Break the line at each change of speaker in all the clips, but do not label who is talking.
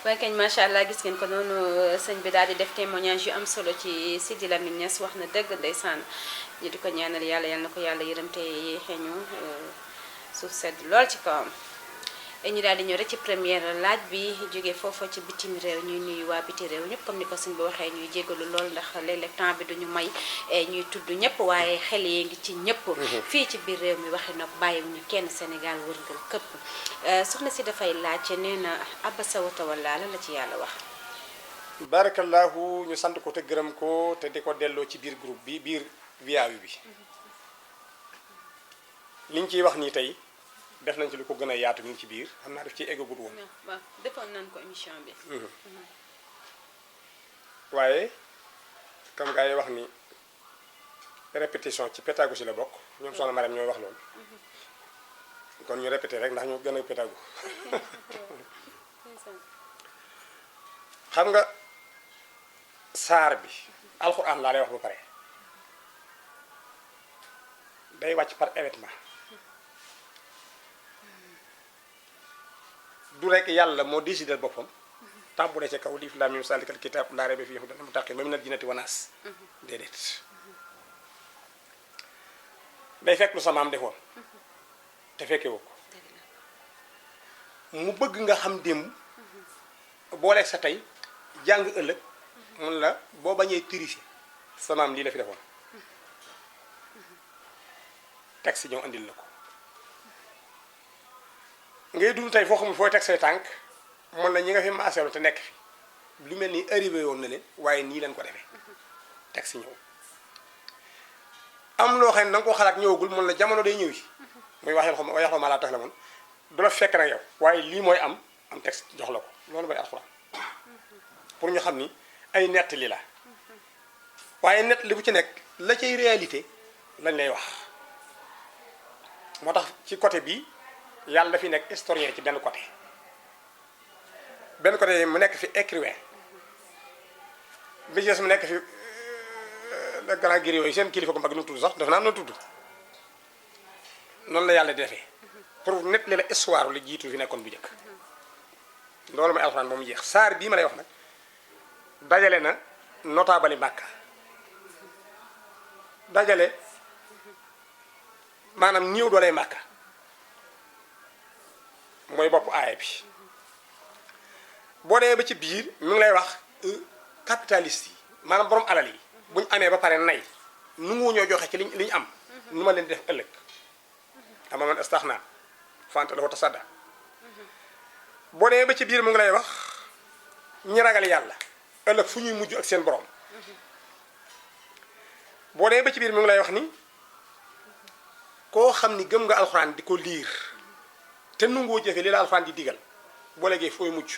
waaye kañ macha allah gis ngeen ko noonu sëñ bi daal di def témoignage yu am solo ci Sidi Lamine Niass wax na dëgg ndeysaan ñu di ko ñaanal yàlla yal na ko yàlla yërëm te xeeñu suuf sedd lool ci kawam. ñu daal di ñëw rek ci première laaj bi jógee foofu ci bitim réew ñuy nuyu waa biti réew ñëpp comme ni ko sëñ bi waxee ñuy jégalu lool ndax léeg-léeg temps bi duñu may ñuy tudd ñëpp waaye xel yi ngi ci ñëpp. fii ci biir réew mi waxi nag bàyyiwuñu kenn Sénégal wërngal këpp soxna si dafay laaj nee na abasa wa tawalla la ci yàlla wax.
barakallahu ñu sant ko te gërëm ko te di ko delloo ci biir groupe bi biir VAV bi liñ ciy wax nii tey. def nañ ci lu ko gën a yaatu mi ngi ci biir xam naa def ci eggagut woon.
waaw defoon nañ ko émission bi.
waaye comme gars yi wax ni répétition ci pédagogie la bokk ñoom soxna Mariam ñooy wax loolu. kon ñu répété rek ndax ñu gën a pédago. xam nga saar bi alxuraan laa lay wax ba pare day wàcc par événement. du rek yàlla moo décidé boppam tàmbulee ca kaw liif laam mim salikal kitaab laa rayba fiihi hudan lil muttaqiin ba minal jinnati wan naas déedéet day fekk lu sa maam defoon te fekke woo ko mu bëgg nga xam démb booleeg sa tey jàng ëllëg mun la boo bañee tricher sa maam lii la fi defoon teg si ñëw andil la ko ngay dund tey foo xamul fooy teg say tànk mën na ñi nga fi maaseelu te nekk fi lu mel ni arrivé woon na leen waaye nii leen ko defee teg si ñëw am loo xam ne da nga ko xalaat ñëwagul mën la jamono day ñëw yi muy waxee ma laa tax la moon du la fekk nag yow waaye lii mooy am texte jox la ko loolu mooy alxuraan pour ñu xam ni ay nettali la waaye nettali bu ci nekk la cay réalité lañ lay wax moo tax ci côté bi yàlla dafi nekk historien ci benn côté mu nekk fi écrivain bi mu nekk fi le grand guerrier yooyu seen kilifa ko mag nu tudd sax dafa naa na tudd noonu la yàlla di defee pour net li la histoire li jiitu fi nekkoon bu njëkk loolu mooy alxuraan ba mu jeex saar bii ma lay wax nag dajale na notable Màkka dajale maanaam ñëw dooley Màkka mooy bopp aaya bi boo demee ba ci biir mi ngi lay wax capitaliste yi maanaam borom alal yi bu ñu amee ba pare nay nu ngu ñoo joxe ci li ñu am nu ma leen di def ëllëg ama man astaxna fanta la ko tasadda boo demee ba ci biir mu ngi lay wax ñi ragal yàlla ëllëg fu ñuy mujj ak seen borom boo demee ba ci biir mu ngi lay wax ni koo xam ni gëm nga alxuraan di ko liir te nungoo jëfe li la alxuraan di digal boo léegee fooy mujj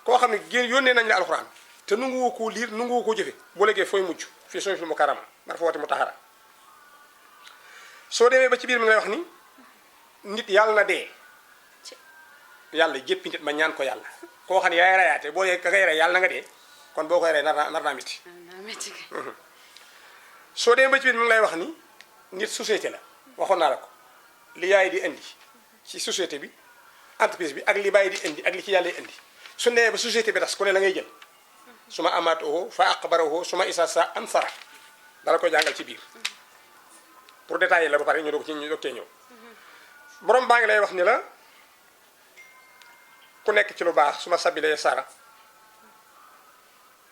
koo xam ne génn yónnee nañ la alxuraan te nunguwoo koo liir nunguwoo koo jëfe boo léegee fooy mujj fii sooy fi mu karama mar fa wati mu taxara soo demee ba ci biir mi ngi lay wax ni nit yàlla na dee yàlla jéppi nit ma ñaan ko yàlla koo xam ne yaay rayaate boo dee ka ngay rey yàlla na nga dee kon boo koy rey nar naa miti soo demee ba ci biir mi ngi lay wax ni nit société la waxoon naa la ko li yaay di indi ci société bi entreprise bi ak li bàyyi di indi ak li ci yàlla indi su nee ba société bi tas ku ne la ngay jël su ma amaatoo fa aqbarahu su ma isa sa ansara dala koy jàngal ci biir pour détailler la ba pare ñu doog cee ñëw borom baa ngi lay wax ni la ku nekk ci lu baax su ma sabilee sara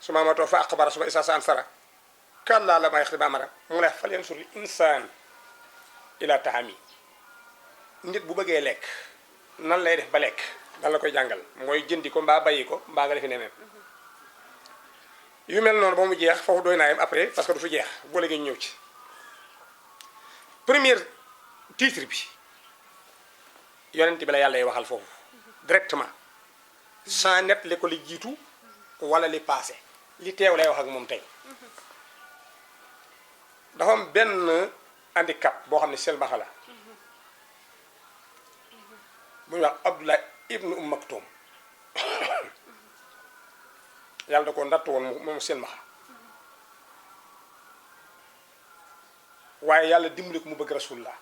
su ma amaatoo fa aqbara su ma isa sa ansara kàllaa la may xti ba amara mu ne fal yansur li insaan ila taami nit bu bëggee lekk nan lay def ba lekk dan la koy jàngal mooy jëndi ko mbaa bàyyi ko mbaa nga defi neneen yu mel noonu ba mu jeex foofu doy naa yem après parce que du fi jeex boo léegi ñu ñëw ci premier titre bi yonent bi la yàlla waxal foofu directement sans net li ko li jiitu wala li passé li teew lay wax ak moom tey dafa am benn handicap boo xam ne selmaxa la bu ñuy wax Abdullah ibnu Maktoum yàlla da ko ndatt woon moom seen maxa waaye yàlla dimbali ko mu bëgg rasulullah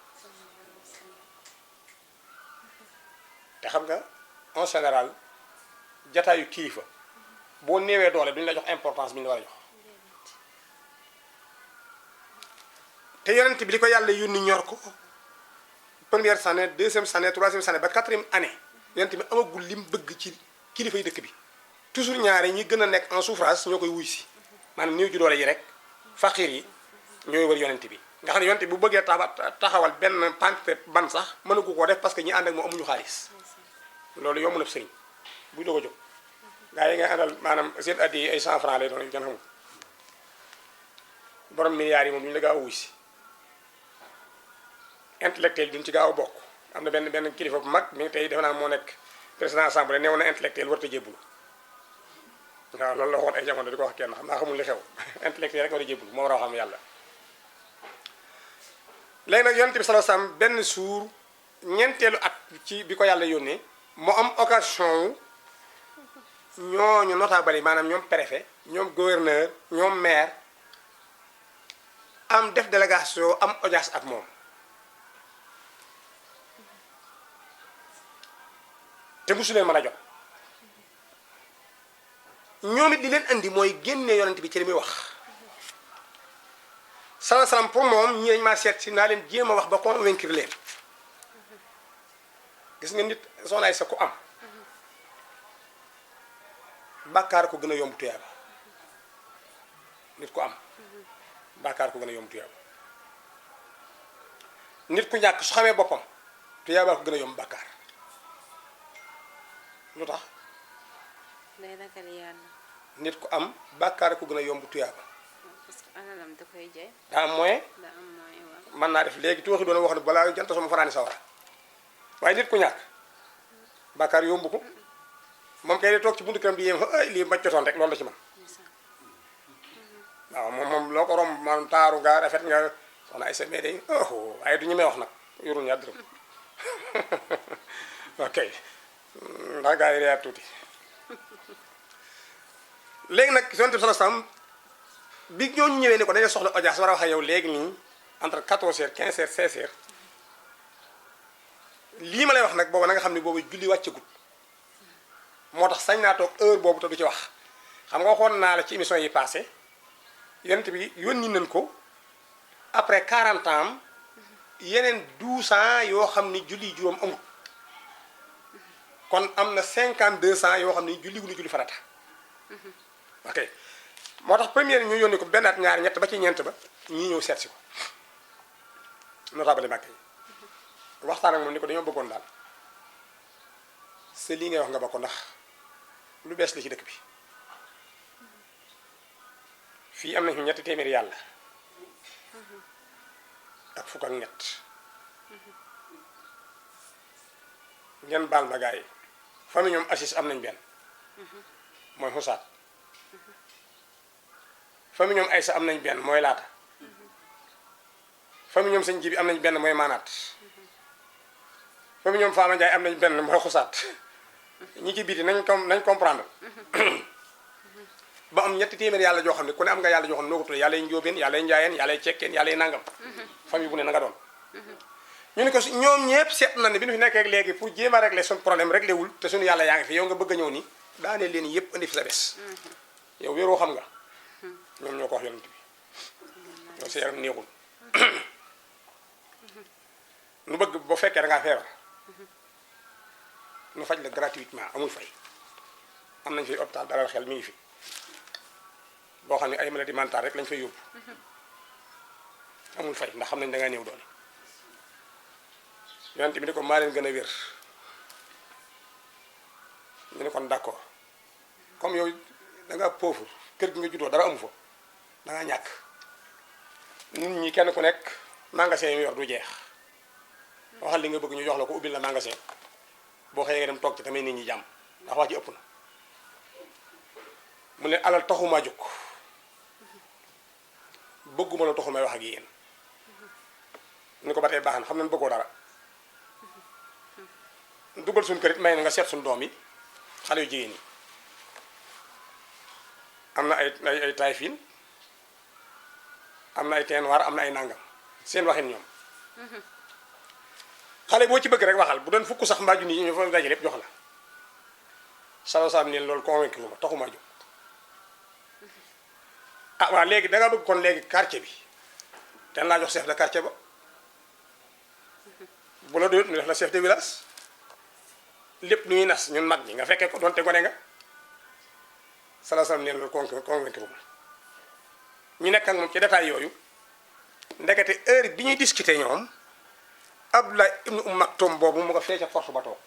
te xam nga en général jataayu kilifa boo néewee doole duñu la jox importance bi ñu la war a jox te yonent bi li ko yàlla yónni ñor ko première année deuxième année troisième année ba quatrième année yonent bi amagul lim bëgg ci kilifa yi dëkk bi toujours ñaari ñi gën a nekk en souffrance ñoo koy wuy si maanaam néew ju doole yi rek faqir yi ñooy wër yonent bi nga xam ne yonent bi bu bëggee taxawal benn pante ban sax mënagu koo def parce que ñi ànd ak moom amuñu xaalis loolu yomb na sëriñ buy doog a jóg gaa yi ngay àndal maanaam seen addi yi ay 100 francs lay doon yu kenn xamul borom milliards yi moom ñu la gaaw a wuy si intellectuel duñ ci gaaw a bokk am na benn kilifa bu mag mi ngi tey defe naa moo nekk président assemblée neew na intellectuel warut a jébbulu waaw loolu la waxoon ay jamono di ko wax kenn xam naa xamul li xew intellectuel rek war a jébbulu moo war a xam yàlla léegi nag yonent bi sallallahu alayhi wasallam benn suur ñeenteelu at ci bi ko yàlla yónnee mu am occasion ñooñu notable yi maanaam ñoom préfet ñoom gouverneur ñoom maire am def délégation am audience ak moom te musu leen mën a jot ñoom it li leen andi mooy génne yonent bi ci li muy wax sallallahu alayhi wasallam pour moom ñi dañ maa seet si naa leen jéem a wax ba convaincre leen gis nga nit soxna ay sa ku am bàkkaar ko gën a yomb tuyaaba nit ku am bàkkaar ko gën a yomb tuyaaba nit ku ñàkk su xamee boppam tuyaaba ko gën a yomb bàkkaar lu tax
day ragal yàlla
nit ku am bàkkaar ko gën a yomb tuyaaba
parce que alalam da koy jaay
daa am moyen
da am mooy waaw
mën naa def léegi tuuxi doon wax ne balaa jant sama fanaani sawara waaye nit ku ñàkk bàkkaar yomb ko moom kay di toog ci buntu këram di yéem ay lii ma jotoon rek loolu la ci man waaw moom loo ko romb maanaam taaru nga rafet nga soxna ay sa mais day oh waaye du ñu may wax nag yorul ñaar dërëm ok ndax gaa yi reyaat tuuti léegi nag yonent bi sallallahu alayhi wasallam bi ñooñu ñëwee ni ko dañuy soxla audience war a wax ak yow léegi nii entre 14 heures 15 heures 16 heures lii ma lay wax nag boobu na nga xam ne boobu julli wàccagut moo tax sañ naa toog heure boobu te du ci wax xam nga waxoon naa la ci émission yi passé yonent bi yónni nañ ko après 40 ans yeneen 12 ans yoo xam ni julli juróom amul kon am na 52 ans yoo xam ni julli wu ñu julli farata ok moo tax première ñu yónni ko benn at ñaar ñett ba ci ñeent ba ñii ñëw seet si ko notable Màkka yi waxtaan ak moom ni ko dañoo bëggoon daal c'est lii ngay wax nga ba ko ndax lu bees la ci dëkk bi fii am nañu ñetti téeméeri yàlla ak fukk ak ñett ngeen baal ma gars yi famille ñoom Assis am nañ benn mooy xusaat famille ñoom Aysa am nañ benn mooy laata famille ñoom sëñ Jibi am nañ benn mooy maanaat famille ñoom Faama Njaay am nañ benn mooy xusaat ñi ci biti nañ comprendre ba am ñetti téeméer yàlla joo xam ne ku ne am nga yàlla joo xam ne noo ko tuddee yàlla yi njóobeen yàlla yi njaayeen yàlla yi cekkeen yàlla yi nangam famille bu ne na nga doon ñu ne ko ñoom ñëpp seet na ne bi ñu fi nekkee léegi pour jéem a régler suñu problème réglé wul te suñu yàlla yaa ngi fi yow nga bëgg a ñëw ni daanee leen yëpp indi fi sa des yow wéeroo xam nga ñoom ñoo ko wax yonent bi yow sa yaram néexul nu bëgg boo fekkee da ngaa feebar nu faj la gratuitement amul fay am nañ fi hôpital dalal xel mi ngi fi boo xam ne ay maladie mentale rek lañ fay yóbbu amul fay ndax xam nañ da ngaa néew doole yonent bi ni ko maa leen gën a wér ñu ne kon d'accord comme yow da nga pauvre kër gi nga juddoo dara amu fa da ngaa ñàkk nit ñi kenn ku nekk magasin yi yor du jeex waxal li nga bëgg ñu jox la ko ubbil la magasin boo xëyee nga dem toog ci tamit nit ñi jàmm ndax wax ji ëpp na mu ne alal taxuma jóg bëgguma la taxul may wax ak yéen ni ko ba tey baax na xam nañ bëggoo dara dugal suñu kër it may na nga seet suñu doom yi xale yu jigéen yi am na ay taayfin am na ay teen waar am na ay nangam seen waxin ñoom xale boo ci bëgg rek waxal bu doon fukk sax mbaa junni ñu fa daje lépp jox la salo sam neen loolu convaincre lu ma taxumaa jóg ah waaw léegi da nga bëgg kon léegi quartier bi ten laa jox chef de quartier ba bu la doyut ñu def la chef de village lépp lu ñuy nas ñun mag ñi nga fekkee ko doonte gone nga salo sam neen loolu convaincre lu ma ñu nekk ak moom ci détail yooyu ndekete heure bi ñuy discuter ñoom Abdullah ibnu Maktum boobu mu ko fee ca force ba toog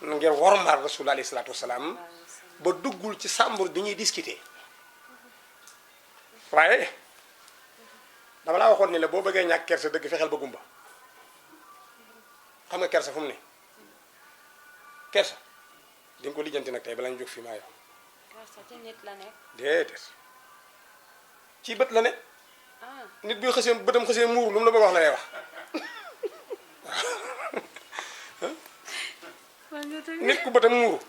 ngir wormaal rasul alayhi salaatu wasalaam ba duggul ci sàmbur bi ñuy discuter waaye dama laa waxoon ni la boo bëggee ñàkk kersa dëgg fexeel ba gumba xam nga kersa fu mu ne kersa di nga ko lijjanti nag tey bala ñu jóg fi maa yow
ci nit la nekk.
déedéet ci bët la ne nit bi xësee bëtam xësee muuru lu mu la bëgg wax la lay wax nit ku bëtam muuru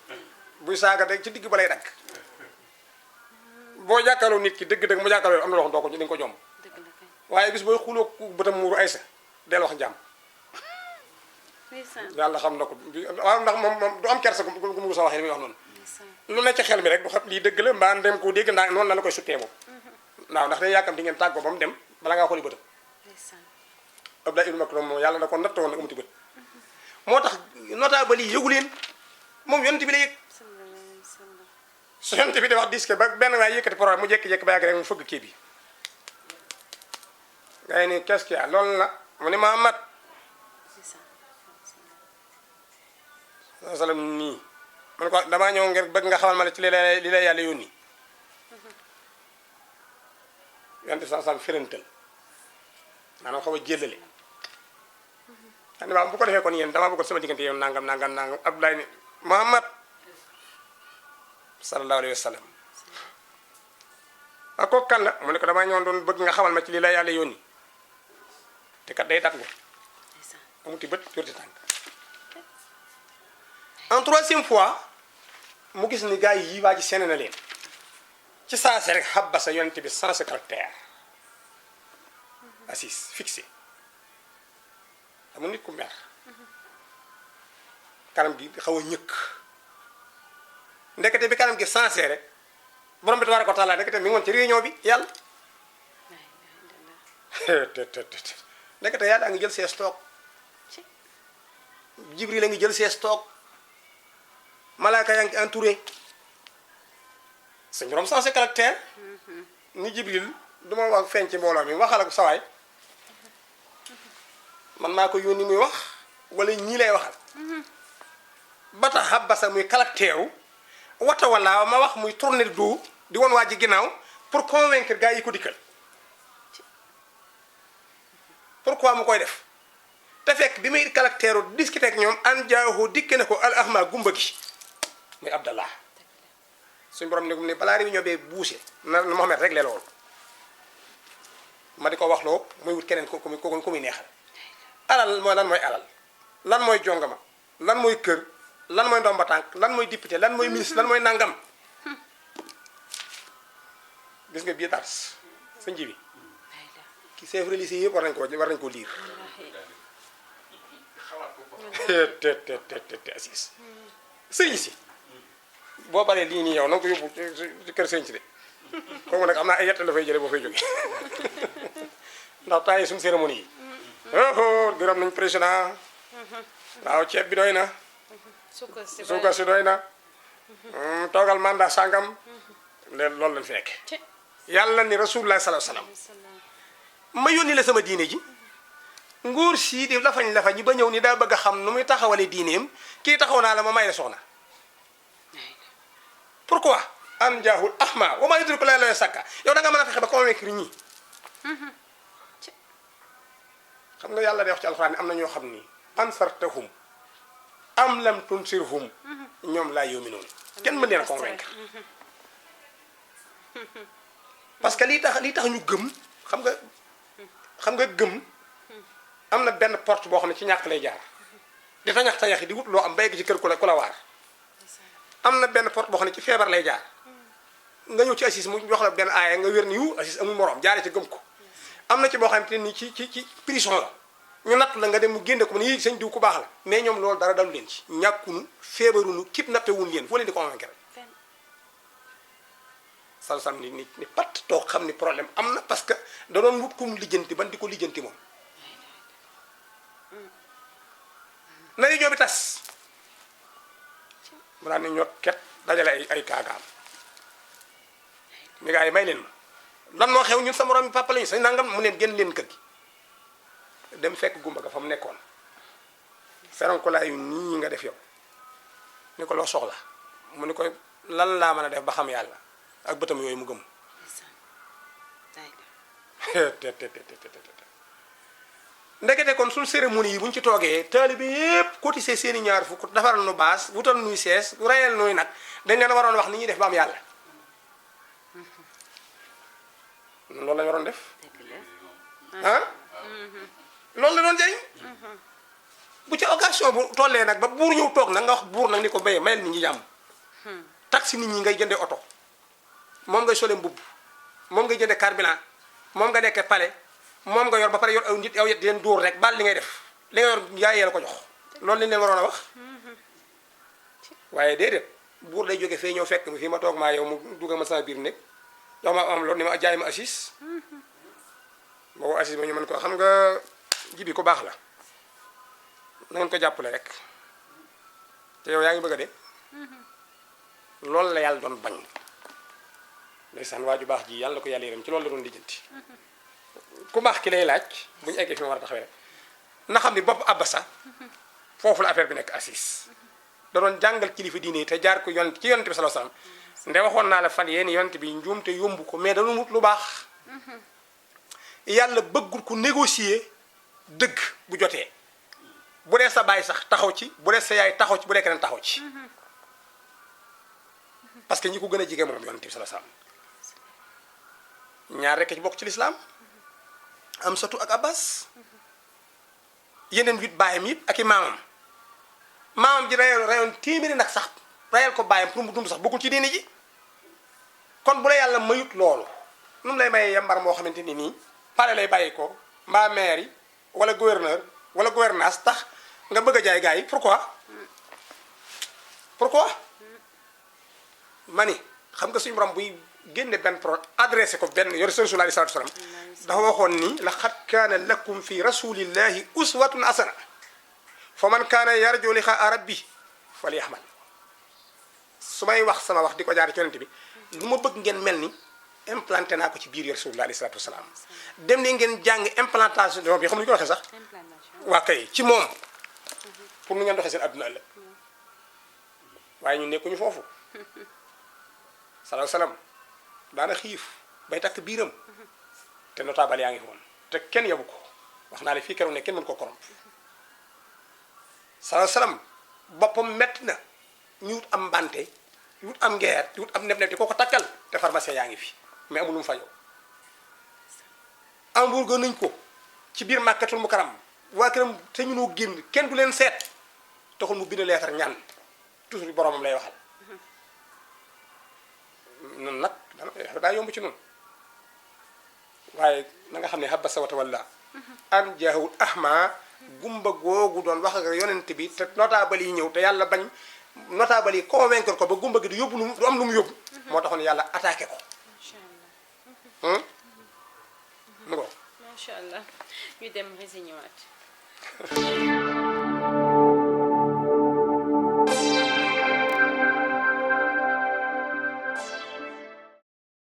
buy saaga rek ci digg ba lay dagg boo jàkkaarloo nit ki dëgg-dëgg mu jàkkaarloo am na loo xam doo ko di nga ko jomb waaye bis booy xuloo ku bëtam muuru ay sa del wax jàmm yàlla xam na ko waaw ndax moom du am kersa gu mu sa waxee li muy wax noonu lu ne ci xel mi rek du xam lii dëgg la mbaa dem ko dégg ndaa noonu la la koy suttee moom waaw ndax day yàkkam di ngeen tàggoo ba mu dem bala ngaa xooli bëtam Abdullah ibn Maktum moom yàlla na ko natt woon nag amuti bët moo tax notable yi yëgu leen moom yonent bi la yëg su yonent bi di wax disque ba benn waay yëkkati problème mu jékki-jékki ba yàgg rek mu fëgg kii bi ngay ni qu'est-ce qu'il y a loolu la mu ni Muhammad sallam nii man ko damaa ñëw ngir bëgg nga xamal ma ne ci li la yàlla yónni yonent bi sallam firantal maanaam xaw a jëllale xam ne waaw bu ko defee kon yéen damaa bëggoon sama diggante yow nangam Abdoulaye ni Muhammad sallallahu alayhi wa sallam ak kooku kan la mu ne ko damaa ñëwoon doon bëgg nga xamal ma ci lii la yàlla yónni te kat day tàggu amuti bët jurti tànk en troisième fois mu gis ni gars yi waa ji seen na leen ci saase rek xabbasa yonent bi sans caractère assis fixé amul nit ku mer kanam gi xaw a ñëkk ndekete bi kanam gi sensé rek borom bi tabaaraka wa taala ndekete mi ngi woon ci réunion bi yàlla ndekete yàlla a ngi jël see stock jibril a ngi jël see stock malaaka yaa ngi entouré suñu borom sensé caractère ni jibril duma wax feeñ ci mbooloo mi waxal ak sawaay man maa ko yónni muy wax wala ñii lay waxal ba tax xabbasa muy caractère wata wala ma wax muy tourner du di woon waa ji ginnaaw pour convaincre gars yi ko dikkal pourquoi mu koy def te fekk bi muy caractère discuter ak ñoom an jaahu dikke ne ko al ahma gumba gi muy Abdallah suñu borom ne balaa réunion bee buuse na Mohamed rek loolu ma di ko waxloo muy wut keneen ku muy neexal alal mooy lan mooy alal lan mooy jongama lan mooy kër lan mooy ndomba tànk lan mooy député lan mooy ministre lan mooy nangam gis nga bii dars sa nji bi ki chef religieux yëpp war nañ koo liir te assis sëñ si boo baree lii nii yow na nga ko yóbbu ci kër sëñ si de kooku nag am naa ay yett la fay jële boo fay jógee ndax temps yi suñu cérémonie yi gërëm nañ président waaw ceeb bi doy na suukar si doy na toogal mandat sàngam loolu lañ fi nekk yàlla ni rasulullah sallallahu alayhi wasallam ma yónni la sama diine ji nguur sii di lafañ ñi ba ñëw ni daa bëgg a xam nu muy taxawale diineem kii taxaw naa la ma may la soxna pourquoi an jaahul ahma wa maa yudriku laa la sakka yow da nga mën a fexe ba convaincre ñii xam nga yàlla day wax ci alxuraan ni am na ñoo xam ni ansartahum am lam tunsirhum ñoom laa yu'minuun kenn mën leen a convaincre parce que lii tax ñu gëm xam nga gëm am na benn porte boo xam ne ci ñàkk lay jaar di tañax tañax di wut loo am ba egg ci kër ku la waar am na benn porte boo xam ne ci feebar lay jaar nga ñëw ci assis mu jox la benn aaya nga wér ni yu assis amul morom jaare ci gëm ko am na ci boo xamante ni ci prison la ñu natt la nga dem mu génne ko mu ne yii sëñ diw ku baax la mais ñoom loolu dara dalu leen ci ñàkkunu feebarunu kidnappé wuñ leen foo leen di convaincre salsam ni pat toog xam ni problème am na parce que da doon wut kum lijjanti ban di ko lijjanti moom na réunion bi tas mu daan ne ñot ket dajale ay kaagaam mi gaa yi may leen ma lan moo xew ñun sa morom mi papa lañu sa nangam mu neen génn leen kër gi dem fekk gumba ga fa mu nekkoon feronkolaayu nii nga def yow ni ko loo soxla mu ni ko lan laa mën a def ba xam yàlla ak bëtam yooyu mu gëm ndekete kon suñ cérémonie yi bu ñu ci toogee taalibe yépp cotisé seeni ñaar fukk defaral nu baas wutal nuy sees rayal nuy nag dañ leen waroon wax ni ñuy def ba am yàlla loolu lañu waroon def ah loolu la doon jëriñ bu ci occasion bu tollee nag ba buur ñëw toog nag nga wax buur nag ni ko béyee mayel nit ñi jàmm taxi nit ñi ngay jënde oto moom ngay sole mbubb moom ngay jënde carburant moom nga nekkee palais moom nga yor ba pare yor aw nit aw yet di leen dóor rek baal li ngay def li nga yor yaayee la ko jox loolu lañ leen waroon a wax waaye déedéet buur day jóge fee ñëw fekk mi fii ma toog maa yow mu dugga ma sama biir nekk jox ma am loolu ni ma jaay ma assis boobu assis ba ñu mën ko xam nga jibi ko baax la na ngeen ko jàppale rek te yow yaa ngi bëgg a de loolu la yàlla doon bañ ndeysaan waa ju baax ji yàlla ko yàlla yërëm ci loolu la doon lijjanti ku baax ki lay laaj bu ñu eggee fi ma war a taxawee rek na xam ni bopp abasa foofu la affaire bi nekk assis da doon jàngal kilifa diine yi te jaar ko yonent ci yonent bi sallallahu alayhi wasallam nde waxoon naa la fan yéen yonent bi njuumte yombu ko mais dañu wut lu baax yàlla bëggul ku négocier dëgg bu jotee bu dee sa baay sax taxaw ci bu dee sa yaay taxaw ci bu dee keneen taxaw ci parce que ñi ko gën a jige moom yonent bi sallallahu alayhi wasallam ñaar rekk ci bokk ci lislaam am satu ak abbas yeneen 8 baayam yëpp ak i maamam ji rayoon téeméeri nag sax rayal ko baayam pour mu dund sax bokkul ci diini ji kon bu la yàlla mayut loolu nu mu lay mayee yambar moo xamante ni nii pare lay bàyyi ko mbaa maire yi wala gouverneur wala gouvernance tax nga bëgg a jaay gars yi pourquoi ma ni xam nga suñu borom buy génne benn pro adressé ko benn yor Rasulullah sallallahu alayhi wasallam dafa waxoon ni laqad kaana lakum fi rasulillahi uswatun hasana fa man kaana yarju liqaa rabbi falyahmal su may wax sama wax di ko jaar ci yonent bi lu ma bëgg ngeen mel ni implanté naa ko ci biir Rasulullah sallallahu alayhi wasallam dem ni ngeen jàng implantation bi xam nga ñu ko waxee sax waa kay ci moom pour nu ngeen doxee seen adduna ëllëg waaye ñu nekkuñu foofu sallallahu alayhi wasallam daana xiif bay takk biiram te notable yaa ngi fi woon te kenn yabu ko wax naa ne fii keroog ne kenn mën ko korom sallallahu alayhi wasallam boppam metti na ñu wut am mbante ñu wut am ngeer ñu wut am neb-neb di ko takkal te pharmacien yaa ngi fi mais amul lu mu fajoo embourgo nañ ko ci biir Makkatul Mukarram waa këram te ñu noo génn kenn du leen seet taxul mu bind leetar ñaan toujours boromam lay waxal noonu nag daa yomb ci noonu waaye na nga xam ne habasa wa tawalla an jaahul ahma gumba googu doon wax ak yonent bi te notable yi ñëw te yàlla bañ notable yi convaincre ko ba gumba gi du yóbbu lu du am lu mu yóbbu moo taxoon yàlla attaqué ko
macha allah ñu dem résigné waat